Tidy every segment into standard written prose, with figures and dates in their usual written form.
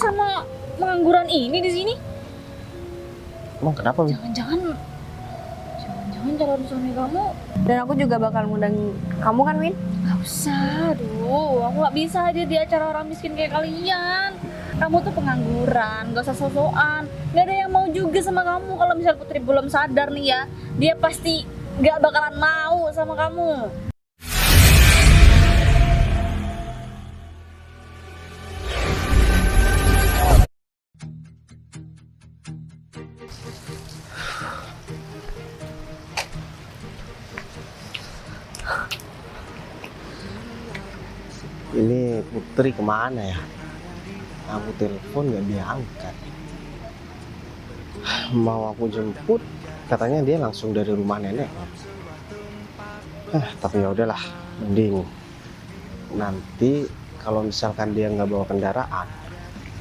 sama pengangguran ini di sini? Emang kenapa, Win? Jangan-jangan calon suami kamu. Dan aku juga bakal ngundang kamu kan, Win? Gak usah, aduh, aku gak bisa hadir di acara orang miskin kayak kalian. Kamu tuh pengangguran, gak usah sok-sokan. Gak ada yang mau juga sama kamu. Kalau misal Putri belum sadar nih ya, dia pasti gak bakalan mau sama kamu. Ini Putri kemana ya? Aku telepon nggak diangkat. Mau aku jemput, katanya dia langsung dari rumah nenek. Tapi ya udahlah, mending nanti kalau misalkan dia nggak bawa kendaraan,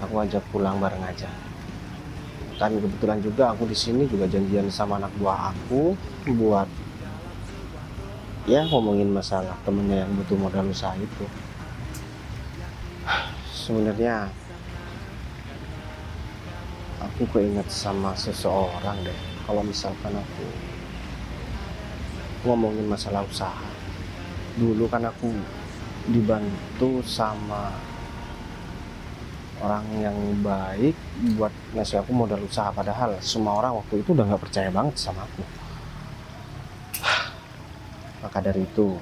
aku ajak pulang bareng aja. Kan kebetulan juga aku di sini juga janjian sama anak buah aku buat ya ngomongin masalah temennya yang butuh modal usaha itu. Sebenarnya aku keinget sama seseorang deh. Kalau misalkan aku ngomongin masalah usaha, dulu kan aku dibantu sama orang yang baik buat ngasih aku modal usaha, padahal semua orang waktu itu udah nggak percaya banget sama aku. Maka dari itu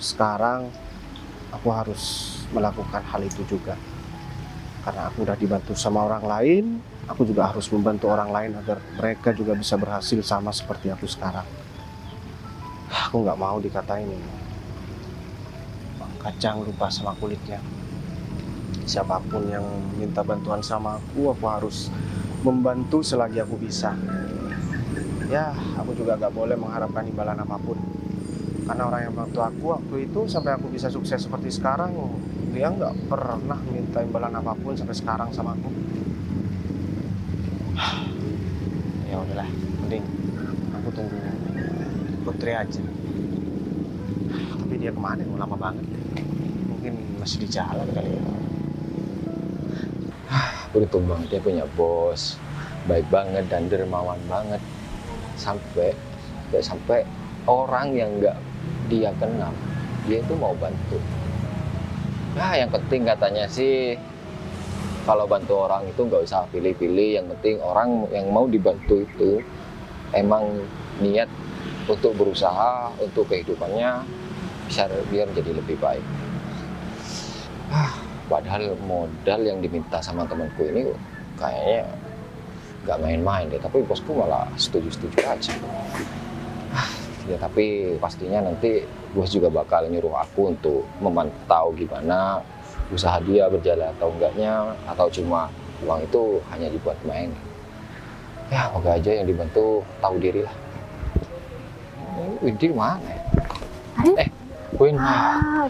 sekarang aku harus melakukan hal itu juga. Karena aku udah dibantu sama orang lain, aku juga harus membantu orang lain agar mereka juga bisa berhasil sama seperti aku sekarang. Aku nggak mau dikatain bang kacang lupa sama kulitnya. Siapapun yang minta bantuan sama aku harus membantu selagi aku bisa. Ya, aku juga nggak boleh mengharapkan imbalan apapun. Karena orang yang bantu aku waktu itu sampai aku bisa sukses seperti sekarang, dia nggak pernah minta imbalan apapun sampai sekarang sama aku. Ya udahlah, mending aku tunggu Putri aja. Tapi dia kemana? Lama banget. Mungkin masih di jalan kali ya. Beruntung banget dia punya bos, baik banget dan dermawan banget. Sampai orang yang nggak dia kenal, dia itu mau bantu. Nah, yang penting katanya sih kalau bantu orang itu nggak usah pilih-pilih. Yang penting orang yang mau dibantu itu emang niat untuk berusaha untuk kehidupannya bisa biar jadi lebih baik. Padahal modal yang diminta sama temanku ini kayaknya nggak main-main deh. Tapi bosku malah setuju-setuju aja. Ya tapi pastinya nanti bos juga bakal nyuruh aku untuk memantau gimana usaha dia berjalan atau enggaknya, atau cuma uang itu hanya dibuat main. Ya moga aja yang dibantu tahu diri lah. Widi mana ya? Win,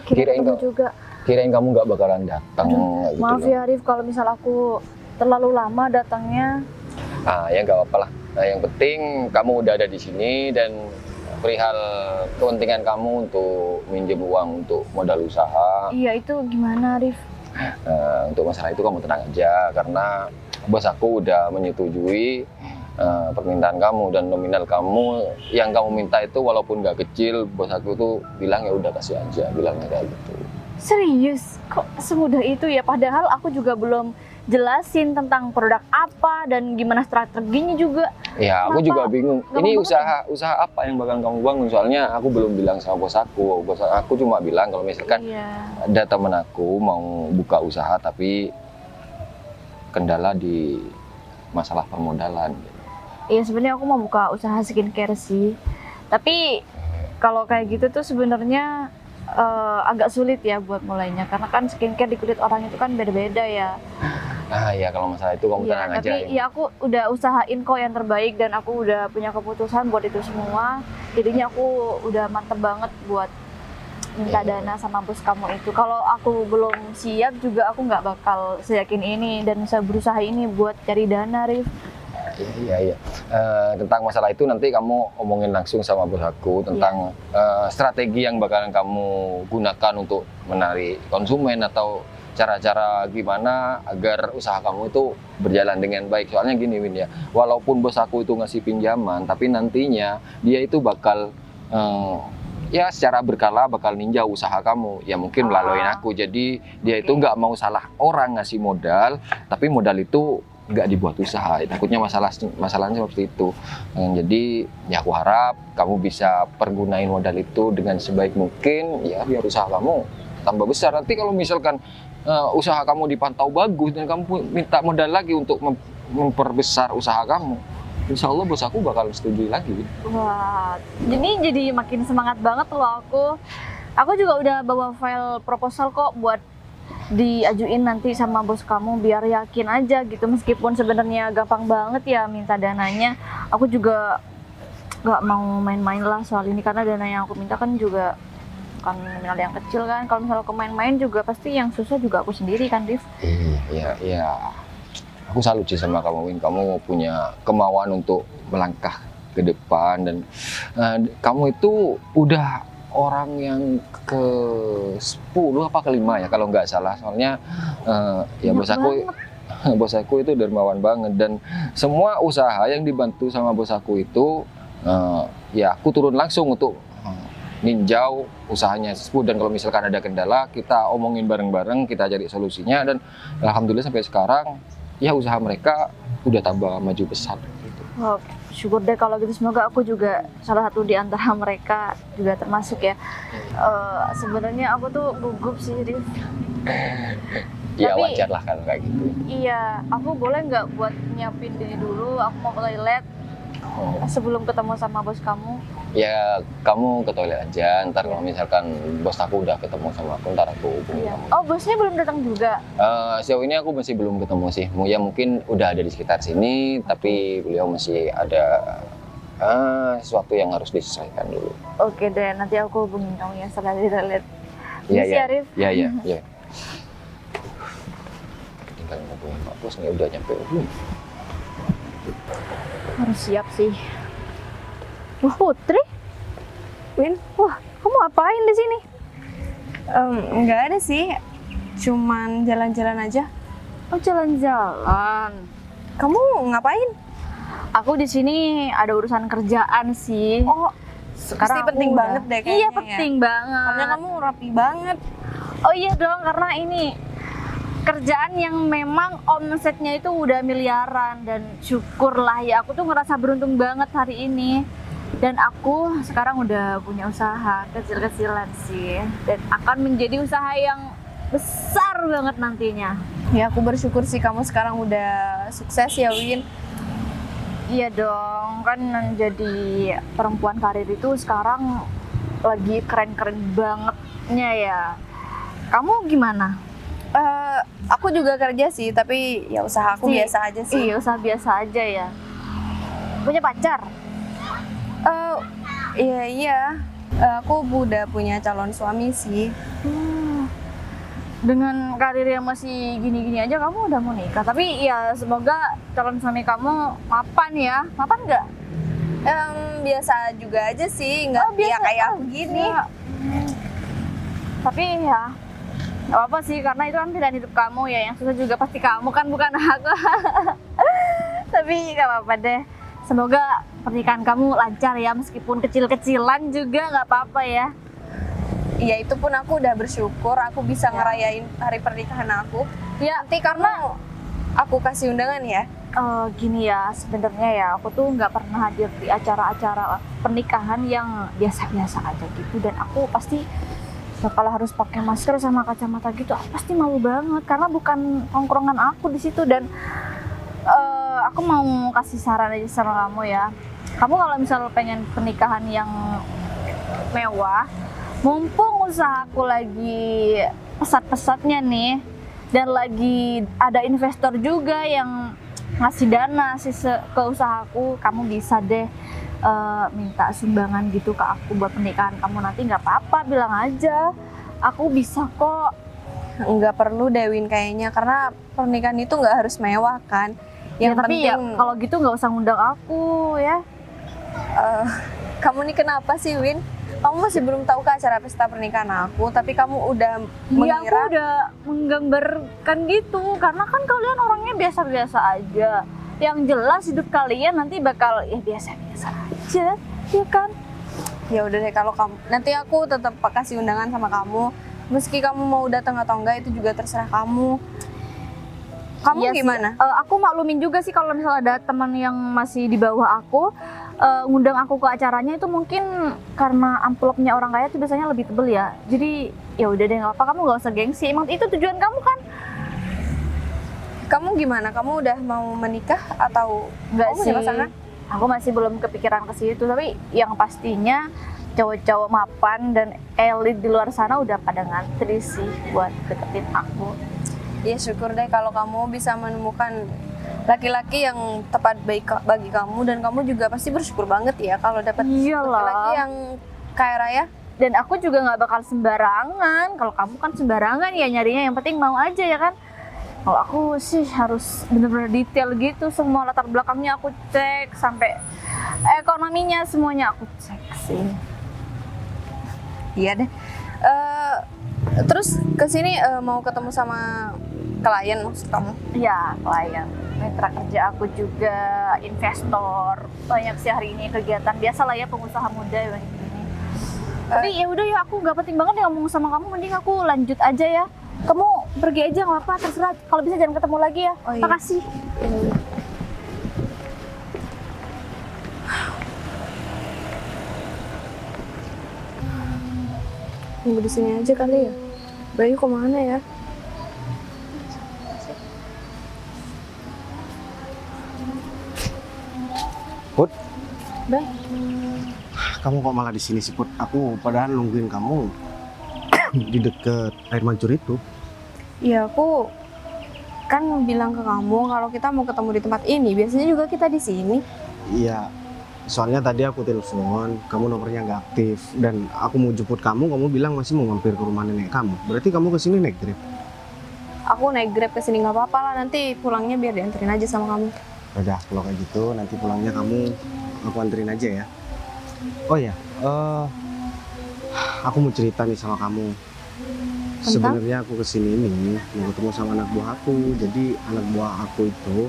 kirain kamu nggak bakalan datang. Gitu Maaf ya Arif, kalau misal aku terlalu lama datangnya. Ya nggak apa-apa lah. Nah, yang penting kamu udah ada di sini dan perihal kepentingan kamu untuk minjem uang untuk modal usaha. Iya, itu gimana Arif? Untuk masalah itu kamu tenang aja, karena bos aku udah menyetujui permintaan kamu dan nominal kamu yang kamu minta itu walaupun nggak kecil, bos aku tuh bilang ya udah kasih aja, bilangnya kayak gitu. Serius? Kok semudah itu ya? Padahal aku juga belum jelasin tentang produk apa dan gimana strateginya juga. Ya, aku juga bingung. Gampang Ini banget usaha apa yang bakal kamu bangun? Soalnya aku belum bilang sama bos aku. Bos aku cuma bilang kalau misalkan ada temen aku mau buka usaha tapi kendala di masalah permodalan. Iya, sebenarnya aku mau buka usaha skincare sih. Tapi kalau kayak gitu tuh sebenarnya agak sulit ya buat mulainya, karena kan skincare di kulit orang itu kan beda-beda ya. Ya kalau masalah itu kamu tenang aja. Tapi ya aku udah usahain kok yang terbaik dan aku udah punya keputusan buat itu semua. Jadinya aku udah mantep banget buat minta dana sama bos kamu itu. Kalau aku belum siap juga aku nggak bakal seyakin ini dan saya berusaha ini buat cari dana, Rif. Iya. Tentang masalah itu nanti kamu omongin langsung sama bos aku tentang strategi yang bakalan kamu gunakan untuk menarik konsumen atau cara-cara gimana agar usaha kamu itu berjalan dengan baik. Soalnya gini Win ya, walaupun bos aku itu ngasih pinjaman, tapi nantinya dia itu bakal ya secara berkala bakal ninjau usaha kamu. Ya mungkin melalui aku. Jadi dia itu nggak mau salah orang ngasih modal, tapi modal itu nggak dibuat usaha. Takutnya masalahnya seperti itu. Jadi ya aku harap kamu bisa pergunain modal itu dengan sebaik mungkin ya biar usaha kamu tambah besar. Nanti kalau misalkan usaha kamu dipantau bagus dan kamu minta modal lagi untuk memperbesar usaha kamu, insya Allah bos aku bakal setuju lagi. Wah, jadi makin semangat banget loh aku. Aku juga udah bawa file proposal kok buat diajuin nanti sama bos kamu biar yakin aja gitu. Meskipun sebenarnya gampang banget ya minta dananya, aku juga nggak mau main-main lah soal ini karena dana yang aku minta kan juga bukan nominal yang kecil kan. Kalau misalnya aku main-main juga pasti yang susah juga aku sendiri kan, Div. Iya. Aku salut sih sama kamu Win. Kamu punya kemauan untuk melangkah ke depan dan kamu itu udah orang yang ke-10 apa ke-5 ya kalau nggak salah. Soalnya ya bos aku itu dermawan banget dan semua usaha yang dibantu sama bos aku itu ya aku turun langsung untuk ninjau usahanya tersebut. Dan kalau misalkan ada kendala kita omongin bareng-bareng, kita cari solusinya dan alhamdulillah sampai sekarang ya usaha mereka udah tambah maju besar gitu. Oke, syukur deh kalau gitu. Semoga aku juga salah satu di antara mereka juga termasuk ya. Sebenarnya aku tuh gugup sih, Div. Ya Tapi, wajar lah kan kayak gitu. Iya, aku boleh nggak buat nyiapin diri dulu? Aku mau ke toilet sebelum ketemu sama bos kamu. Ya kamu ke toilet aja, ntar kalau misalkan bos aku udah ketemu sama aku, ntar aku hubungi kamu. Oh, bosnya belum datang juga? Sejauh ini aku masih belum ketemu sih. Ya mungkin udah ada di sekitar sini, tapi beliau masih ada sesuatu yang harus diselesaikan dulu. Oke deh, nanti aku hubungin kamu ya setelah di toilet. Iya. Arif. Iya. Tinggal ngubungin Pak Bos nih, udah nyampe belum? Harus siap sih. Wah, Putri. Win, Wah, kamu ngapain di sini? nggak ada sih, cuman jalan-jalan aja. Oh, jalan-jalan. Kamu ngapain? Aku di sini ada urusan kerjaan sih. Oh, Sekarang pasti penting aku banget deh kayaknya. Iya, ya. penting banget. Karena kamu rapi banget. Oh iya dong, karena ini kerjaan yang memang omsetnya itu udah miliaran dan syukurlah ya aku tuh ngerasa beruntung banget hari ini. Dan aku sekarang udah punya usaha kecil-kecilan sih dan akan menjadi usaha yang besar banget nantinya. Ya aku bersyukur sih kamu sekarang udah sukses ya Win. Iya dong, kan jadi perempuan karir itu sekarang lagi keren-keren bangetnya ya. Kamu gimana? Aku juga kerja sih, tapi ya usaha aku biasa aja sih. Iya, usaha biasa aja ya. Punya pacar? Iya. Aku udah punya calon suami sih. Dengan karir yang masih gini-gini aja kamu udah mau nikah. Tapi ya semoga calon suami kamu mapan ya. Mapan nggak? Biasa juga aja sih, nggak ya kayak aku gini. Ya. Tapi ya nggak apa-apa sih, karena itu kan pilihan hidup kamu ya. Yang susah juga pasti kamu kan, bukan aku. Tapi nggak apa-apa deh. Semoga pernikahan kamu lancar ya, meskipun kecil-kecilan juga nggak apa-apa ya. Iya, itu pun aku udah bersyukur aku bisa ngerayain hari pernikahan aku. Ya, Nanti karena aku kasih undangan ya. Gini ya, sebenarnya ya aku tuh nggak pernah hadir di acara-acara pernikahan yang biasa-biasa aja gitu, dan aku pasti bakal harus pakai masker sama kacamata gitu. Aku pasti malu banget karena bukan tongkrongan aku di situ. Dan aku mau kasih saran aja sama kamu ya. Kamu kalau misal pengen pernikahan yang mewah, mumpung usahaku lagi pesat-pesatnya nih, dan lagi ada investor juga yang ngasih dana ke usahaku, kamu bisa deh minta sumbangan gitu ke aku buat pernikahan kamu nanti. Nggak apa-apa, bilang aja, aku bisa kok. Nggak perlu Dewin kayaknya, karena pernikahan itu nggak harus mewah kan. Yang tapi penting ya, kalau gitu nggak usah ngundang aku ya. kamu nih kenapa sih Win? Kamu masih belum tahu ke acara pesta pernikahan aku, tapi kamu udah Iya, aku mengira. udah menggambarkan gitu, karena kan kalian orangnya biasa-biasa aja. Yang jelas hidup kalian nanti bakal ya biasa-biasa aja, ya kan? Ya udah deh, kalau kamu nanti aku tetap kasih undangan sama kamu. Meski kamu mau datang atau enggak itu juga terserah kamu. Kamu Iya sih. gimana? Aku maklumin juga sih kalau misalnya ada teman yang masih di bawah aku ngundang aku ke acaranya itu mungkin karena amplopnya orang kaya tuh biasanya lebih tebel ya. Jadi ya udah deh, nggak apa, kamu nggak usah gengsi. Emang itu tujuan kamu kan? Kamu gimana? Kamu udah mau menikah atau Nggak kamu sih. punya pasangan? Aku masih belum kepikiran ke situ, tapi yang pastinya cowok-cowok mapan dan elit di luar sana udah pada ngantri sih buat deketin aku. Ya syukur deh kalau kamu bisa menemukan laki-laki yang tepat bagi kamu, dan kamu juga pasti bersyukur banget ya kalau dapat Iyalah. laki-laki yang kaya raya. Dan aku juga nggak bakal sembarangan. Kalau kamu kan sembarangan ya nyarinya, yang penting mau aja ya kan. Kalau aku sih harus bener-bener detail gitu, semua latar belakangnya aku cek, sampai ekonominya semuanya aku cek sih. Iya deh. Terus kesini mau ketemu sama klien maksud kamu? Ya, klien, mitra kerja aku juga, investor, banyak sih hari ini kegiatan biasa lah ya pengusaha muda ya kayak gini. Tapi ya udah ya, aku nggak penting banget ya ngomong sama kamu, mending aku lanjut aja ya. Kamu pergi aja nggak apa-apa, terserah. Kalau bisa jangan ketemu lagi ya. Oh, iya. Makasih. Tunggu di sini aja kali ya. Bayu kemana ya? Put, Bay, kamu kok malah di sini sih, Put? Aku padahal nungguin kamu di deket air mancur itu. ya aku kan bilang ke kamu kalau kita mau ketemu di tempat ini. Biasanya juga kita di sini. Iya, soalnya tadi aku telepon, kamu nomornya nggak aktif, dan aku mau jemput kamu bilang masih mau mampir ke rumah nenek kamu. Berarti kamu kesini naik Grab? Aku naik Grab ke sini nggak apa-apa lah. Nanti pulangnya biar dianterin aja sama kamu. Udah, kalau kayak gitu nanti pulangnya aku anterin aja ya. Oh ya, aku mau cerita nih sama kamu. Tentang? Sebenarnya aku kesini ini mau ketemu sama anak buah aku. Jadi anak buah aku itu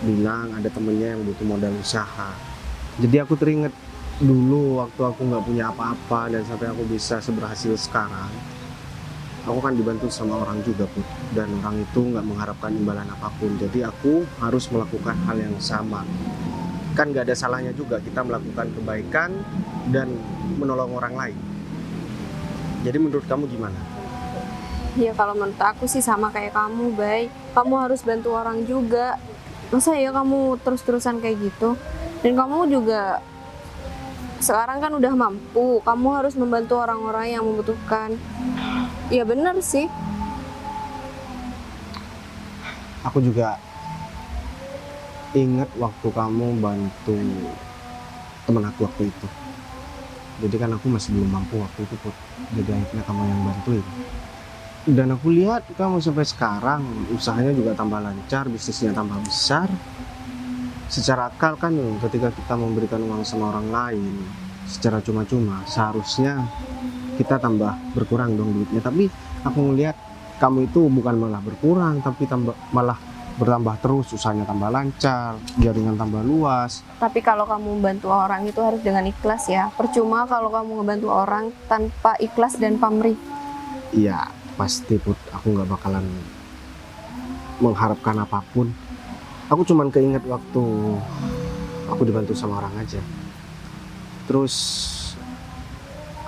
bilang ada temennya yang butuh modal usaha. Jadi aku teringat dulu waktu aku nggak punya apa-apa dan sampai aku bisa seberhasil sekarang. Aku kan dibantu sama orang juga, Put. Dan orang itu nggak mengharapkan imbalan apapun. Jadi aku harus melakukan hal yang sama. Kan nggak ada salahnya juga kita melakukan kebaikan dan menolong orang lain. Jadi menurut kamu gimana? Ya kalau menurut aku sih sama kayak kamu, Bay. Kamu harus bantu orang juga. Masa ya kamu terus-terusan kayak gitu? Dan kamu juga sekarang kan udah mampu. Kamu harus membantu orang-orang yang membutuhkan. Ya bener sih. Aku juga ingat waktu kamu bantu temen aku waktu itu. Jadi kan aku masih belum mampu waktu itu, Put. Jadi akhirnya kamu yang bantuin. Dan aku lihat kamu sampai sekarang usahanya juga tambah lancar, bisnisnya tambah besar. Secara akal kan ketika kita memberikan uang sama orang lain secara cuma-cuma, seharusnya kita tambah berkurang dong duitnya. Tapi aku ngelihat kamu itu bukan malah berkurang, tapi malah bertambah terus, usahanya tambah lancar, jaringan tambah luas. Tapi kalau kamu membantu orang itu harus dengan ikhlas ya. Percuma kalau kamu ngebantu orang tanpa ikhlas dan pamrih. Iya, pasti, Put. Aku nggak bakalan mengharapkan apapun. Aku cuman keinget waktu aku dibantu sama orang aja. Terus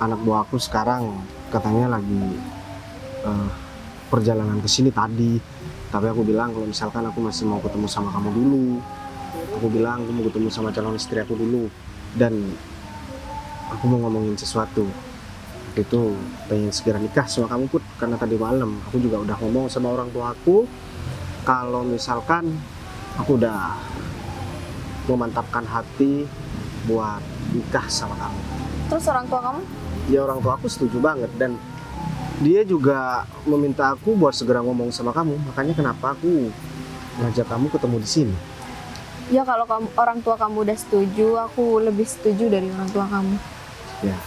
anak buah aku sekarang katanya lagi perjalanan ke sini tadi. Tapi aku bilang kalau misalkan aku masih mau ketemu sama kamu dulu. Aku bilang aku mau ketemu sama calon istri aku dulu. Dan aku mau ngomongin sesuatu. Itu pengen segera nikah sama kamu, Put. Karena tadi malam aku juga udah ngomong sama orang tua aku kalau misalkan aku udah memantapkan hati buat nikah sama kamu. Terus orang tua kamu? Ya orang tua aku setuju banget, dan dia juga meminta aku buat segera ngomong sama kamu. Makanya kenapa aku ngajak kamu ketemu di sini. Ya kalau orang tua kamu udah setuju, aku lebih setuju dari orang tua kamu. Ya,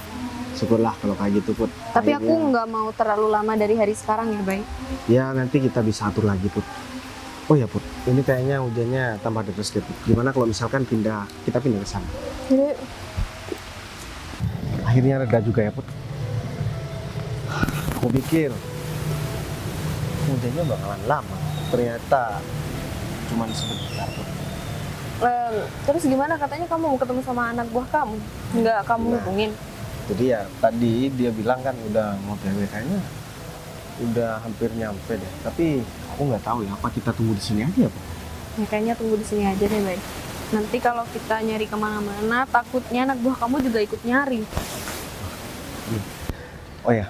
syukurlah kalau kayak gitu Put. Tapi aku Akhirnya- nggak mau terlalu lama dari hari sekarang ya, Bay. Ya nanti kita bisa atur lagi Put. Oh ya Put, ini kayaknya hujannya tambah deras deh Put. Gimana kalau misalkan kita pindah ke sana? Jadi, Akhirnya reda juga ya Put. Aku pikir hujannya bakalan lama. Ternyata cuman sebentar Put. terus gimana, katanya kamu mau ketemu sama anak buah kamu? Nggak kamu Nah. hubungin? Jadi ya tadi dia bilang kan udah mau TW, kayaknya udah hampir nyampe deh. Tapi aku nggak tahu ya, apa kita tunggu di sini aja ya Put? Ya kayaknya tunggu di sini aja deh, Bay. Nanti kalau kita nyari kemana-mana, takutnya anak buah kamu juga ikut nyari. Oh ya,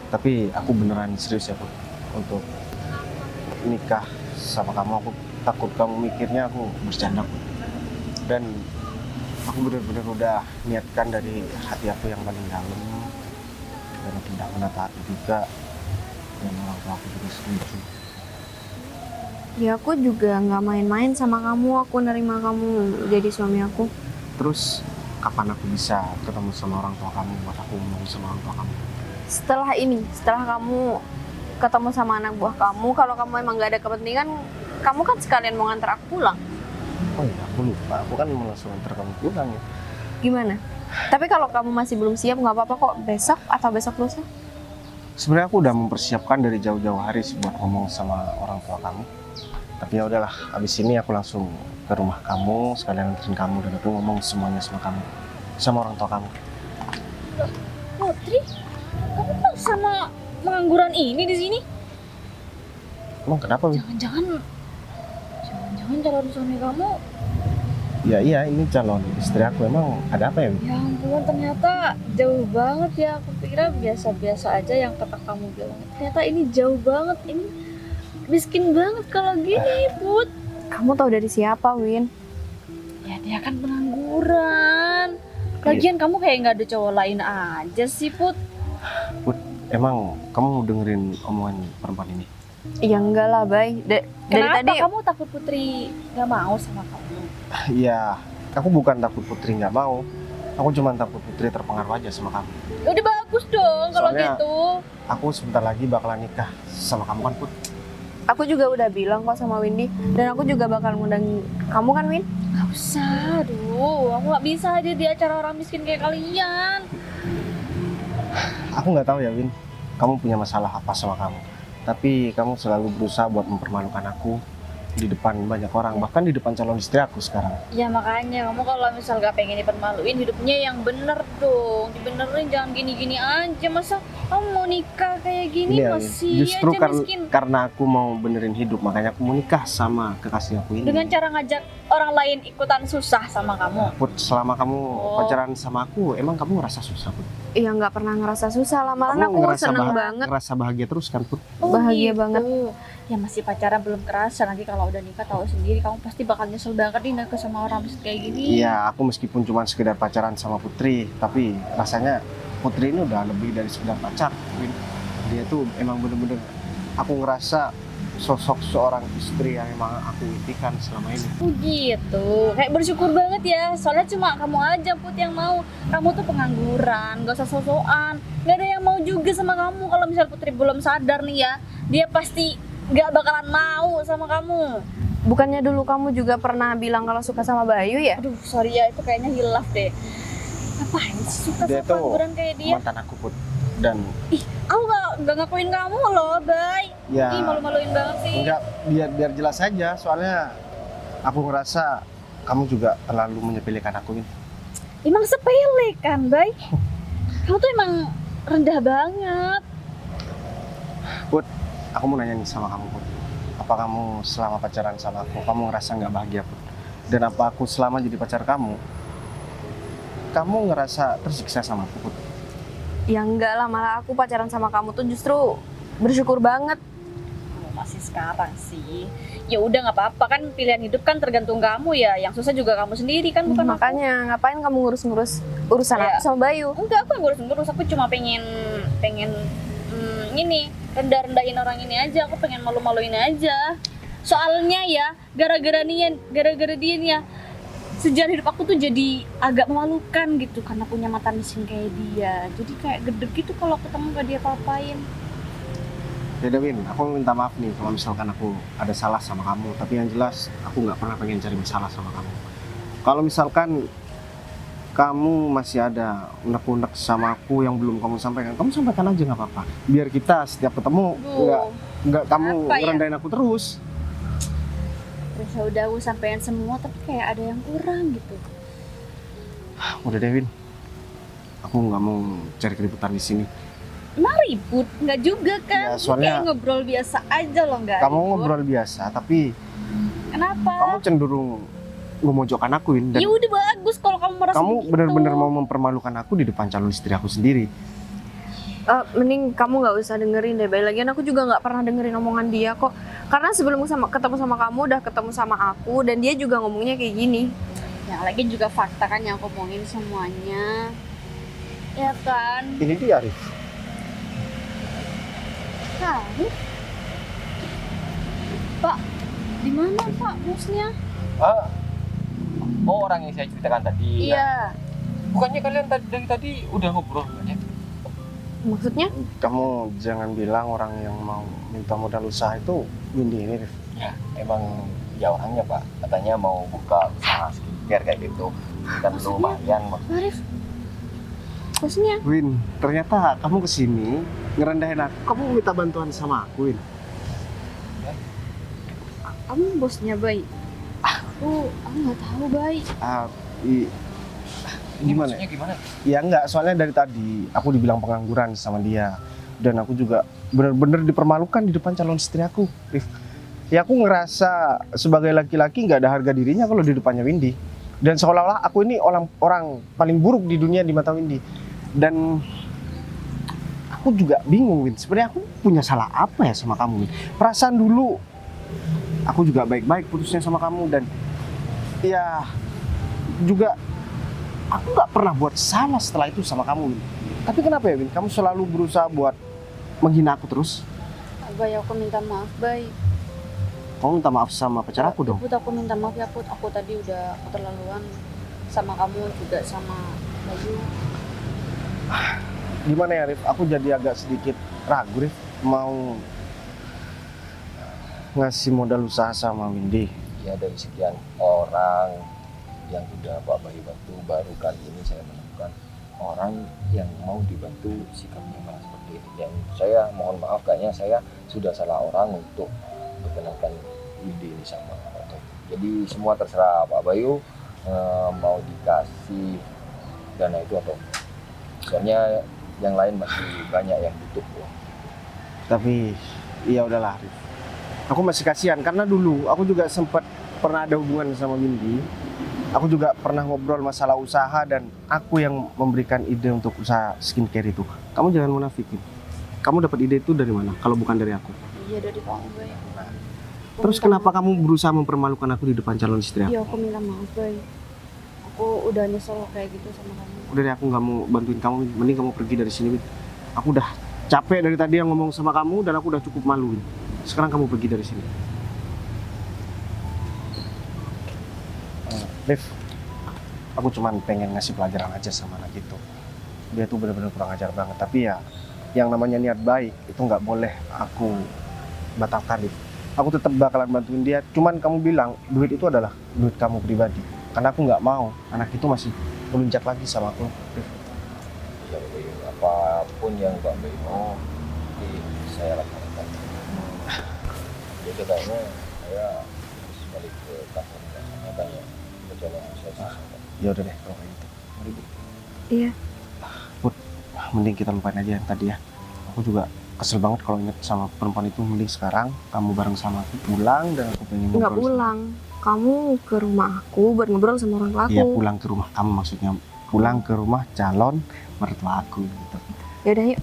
tapi aku beneran serius ya Put, untuk nikah sama kamu. Aku takut kamu mikirnya aku bercanda Put. Dan aku bener-bener udah niatkan dari hati aku yang paling dalam, dan tidak menata hati juga, dan orang tua aku juga setuju. Ya aku juga nggak main-main sama kamu, aku nerima kamu jadi suami aku. Terus kapan aku bisa ketemu sama orang tua kamu buat aku ngomong sama orang tua kamu? Setelah ini, setelah kamu ketemu sama anak buah kamu, kalau kamu emang nggak ada kepentingan, kamu kan sekalian mau nganter aku pulang. Oh iya, aku lupa, aku kan mau langsung antar kamu pulang ya. Gimana? Tapi kalau kamu masih belum siap, nggak apa-apa kok, besok atau besok lusa. Sebenarnya aku udah mempersiapkan dari jauh-jauh hari sih buat ngomong sama orang tua kamu. Tapi ya udahlah, abis ini aku langsung ke rumah kamu, sekalian anterin kamu, dan aku ngomong semuanya sama kamu, sama orang tua kamu. Putri, kamu kok sama pengangguran ini di sini? Emang kenapa, Wi? Jangan-jangan calon suami kamu? Ya iya, ini calon istri aku. Emang ada apa ya, Wi? Ya ampun, ternyata jauh banget ya. Aku kira biasa-biasa aja yang kata kamu bilang. Ternyata ini jauh banget. Ini miskin banget kalau gini, Put. Kamu tahu dari siapa, Win? Ya dia kan pengangguran. Lagian kamu kayak nggak ada cowok lain aja sih, Put. Emang kamu dengerin omongan perempuan ini? Ya enggak lah, Bay. Dari Kenapa tadi kamu takut Putri nggak mau sama kamu? Ya, aku bukan takut Putri nggak mau. Aku cuma takut Putri terpengaruh aja sama kamu. Ya udah bagus dong kalau Soalnya- gitu. Aku sebentar lagi bakalan nikah sama kamu kan, Put? aku juga udah bilang kok sama Windy, dan aku juga bakal ngundang kamu kan, Win? Gak usah, aduh, aku nggak bisa aja di acara orang miskin kayak kalian. Aku nggak tahu ya, Win, kamu punya masalah apa sama kamu. Tapi kamu selalu berusaha buat mempermalukan aku di depan banyak orang, bahkan di depan calon istri aku sekarang. Ya makanya kamu kalau misal gak pengen dipermaluin, hidupnya yang bener dong, dibenerin, jangan gini-gini aja. Masa kamu mau nikah kayak gini Iya, Win. masih Justru aja miskin? karena aku mau benerin hidup, makanya aku mau nikah sama kekasih aku ini. Dengan cara ngajak orang lain ikutan susah sama kamu. Put, selama kamu Oh. pacaran sama aku, emang kamu ngerasa susah, Put? Iya, nggak pernah ngerasa susah lah, malah Kamu aku seneng banget. ngerasa bahagia terus kan, Put? Bahagia banget. Ya masih pacaran belum kerasa, nanti kalau udah nikah tahu sendiri kamu pasti bakal nyesel banget nih nikah sama orang miskin kayak gini. Iya, aku meskipun cuma sekedar pacaran sama Putri, tapi rasanya Putri ini udah lebih dari sekedar pacar, Win. Dia tuh emang bener-bener, aku ngerasa sosok seorang istri yang emang aku impikan selama ini. Oh gitu, kayak bersyukur banget ya. Soalnya cuma kamu aja Put yang mau. Kamu tuh pengangguran, gak usah sosokan. Gak ada yang mau juga sama kamu. Kalau misal Putri belum sadar nih ya, dia pasti gak bakalan mau sama kamu. Bukannya dulu kamu juga pernah bilang kalau suka sama Bayu ya? Aduh sorry ya, itu kayaknya hilaf deh. Ngapain sih suka Dia sama tuh pengangguran kayak dia? Mantan aku, Put. Dan Aku gak ngakuin kamu loh, Bay. ya Ih, malu-maluin banget sih. enggak, biar jelas aja, soalnya aku ngerasa kamu juga terlalu menyepelekan aku, Win. Emang sepele kan, Bay? Kamu tuh emang rendah banget. Aku mau nanya nih sama kamu, Put. Apa kamu selama pacaran sama aku, kamu ngerasa nggak bahagia, Put? Dan apa aku selama jadi pacar kamu ngerasa tersiksa sama aku, Put? Ya enggak lah, malah aku pacaran sama kamu tuh justru bersyukur banget. Masih sekarang sih. Ya udah nggak apa-apa kan, pilihan hidup kan tergantung kamu ya. Yang susah juga kamu sendiri kan, bukan aku. Makanya ngapain kamu ngurus-ngurus urusan Ya. aku sama Bayu? Enggak, aku yang ngurus-ngurus. Aku cuma pengen ini rendah-rendahin orang ini aja. Aku pengen malu-maluin aja. Soalnya ya gara-gara dia nih ya, sejarah hidup aku tuh jadi agak memalukan gitu karena punya mata miskin kayak dia. Jadi kayak gede gitu kalau ketemu gak dia apa-apain. Ya udah Win, aku minta maaf nih kalau misalkan aku ada salah sama kamu. Tapi yang jelas aku nggak pernah pengen cari masalah sama kamu. Kalau misalkan kamu masih ada unek-unek sama aku yang belum kamu sampaikan, kamu sampaikan aja nggak apa-apa. Biar kita setiap ketemu nggak kamu apa ya? ngerendahin aku terus. Terus ya udah aku sampein semua tapi kayak ada yang kurang gitu. Udah deh Win, aku nggak mau cari keributan di sini. Emang ribut? Nggak juga Ya, kan? soalnya- Kayak ngobrol biasa aja loh, nggak Kamu ribut. ngobrol biasa, tapi Kenapa? kamu cenderung memojokkan aku Win. Dan Ya udah bagus kalau kamu merasa kamu begitu. benar-benar mau mempermalukan aku di depan calon istri aku sendiri. Mending kamu nggak usah dengerin deh, Bay. Lagian aku juga nggak pernah dengerin omongan dia kok. Karena sebelum ketemu sama kamu udah ketemu sama aku dan dia juga ngomongnya kayak gini. Yang lagi juga fakta kan yang aku omongin semuanya. Ya kan? Ini dia Arif. Tahu. Pak, di mana Pak bosnya? Ah, oh orang yang saya ceritakan tadi. Iya. Bukannya kalian dari tadi udah ngobrol kan ya? Maksudnya? Kamu jangan bilang orang yang mau minta modal usaha itu Windy ini, Rif. Ya, emang ya orangnya Pak. Katanya mau buka usaha skincare kayak gitu. Dan lumayan. Arif. Bosnya? Win, ternyata kamu kesini ngerendahin aku. Kamu minta bantuan sama aku, Win. Kamu bosnya Bay? Aku nggak tahu Bay. Ah, gimana? Maksudnya gimana? Ya enggak, soalnya dari tadi aku dibilang pengangguran sama dia. Dan aku juga benar-benar dipermalukan di depan calon istri aku, Rif. Ya aku ngerasa sebagai laki-laki nggak ada harga dirinya kalau di depannya Windy. Dan seolah-olah aku ini orang paling buruk di dunia di mata Windy. Dan aku juga bingung, Win. Sebenarnya aku punya salah apa ya sama kamu, Win? Perasaan dulu aku juga baik-baik putusnya sama kamu dan ya juga aku nggak pernah buat salah setelah itu sama kamu, Win. Tapi kenapa ya, Win? Kamu selalu berusaha buat menghina aku terus. Bay, aku minta maaf Bay. Kamu minta maaf sama pacar aku dong. Put, aku minta maaf ya Put. Aku tadi udah keterlaluan sama kamu juga sama Bayu. Gimana ya, Rif? Aku jadi agak sedikit ragu, Rif. Mau ngasih modal usaha sama Windy. Ya dari sekian orang yang udah Pak Bayu bantu, baru kali ini saya menemukan orang yang mau dibantu sikapnya malah seperti ini. Dan saya mohon maaf, kayaknya saya sudah salah orang untuk memperkenalkan Windy ini sama Pak Bayu. Jadi semua terserah Pak Bayu, mau dikasih dana itu atau enggak. Soalnya yang lain masih banyak yang butuh uang. Tapi ya udahlah, Rif. Aku masih kasihan karena dulu aku juga sempat pernah ada hubungan sama Windy. Aku juga pernah ngobrol masalah usaha dan aku yang memberikan ide untuk usaha skincare itu. Kamu jangan munafikin. Kamu dapat ide itu dari mana? Kalau bukan dari aku. Iya dari kamu Bay. Terus kenapa kamu berusaha mempermalukan aku di depan calon istri aku? Iya aku minta maaf Bay. Aku udah nyesel kayak gitu sama kamu. Udah deh, aku nggak mau bantuin kamu. Win. Mending kamu pergi dari sini, Win. Aku udah capek dari tadi yang ngomong sama kamu dan aku udah cukup malu, Win. Sekarang kamu pergi dari sini. Rif, aku cuman pengen ngasih pelajaran aja sama anak itu. Dia tuh benar-benar kurang ajar banget. Tapi ya, yang namanya niat baik itu nggak boleh aku batalkan, Rif. Aku tetap bakalan bantuin dia. Cuman kamu bilang duit itu adalah duit kamu pribadi. Karena aku nggak mau anak itu masih melunjak lagi sama aku, Rif. Ya Pak Bayu, apapun yang Pak Bayu mau, nanti saya lakukan. Jadi kayaknya saya harus balik ke kantor biasanya tanya perjalanan saya selesai. Ya udah deh kalau kayak gitu. Mari, Bu. Iya. Mending kita lupain aja yang tadi ya. Aku juga kesel banget kalau inget sama perempuan itu. Mending sekarang kamu bareng sama aku pulang dan aku pengen Nggak ngobrol. pulang. Kamu ke rumah aku buat ngobrol sama orang tua aku. Iya, pulang ke rumah kamu maksudnya. Pulang ke rumah calon mertua aku gitu. Yaudah yuk.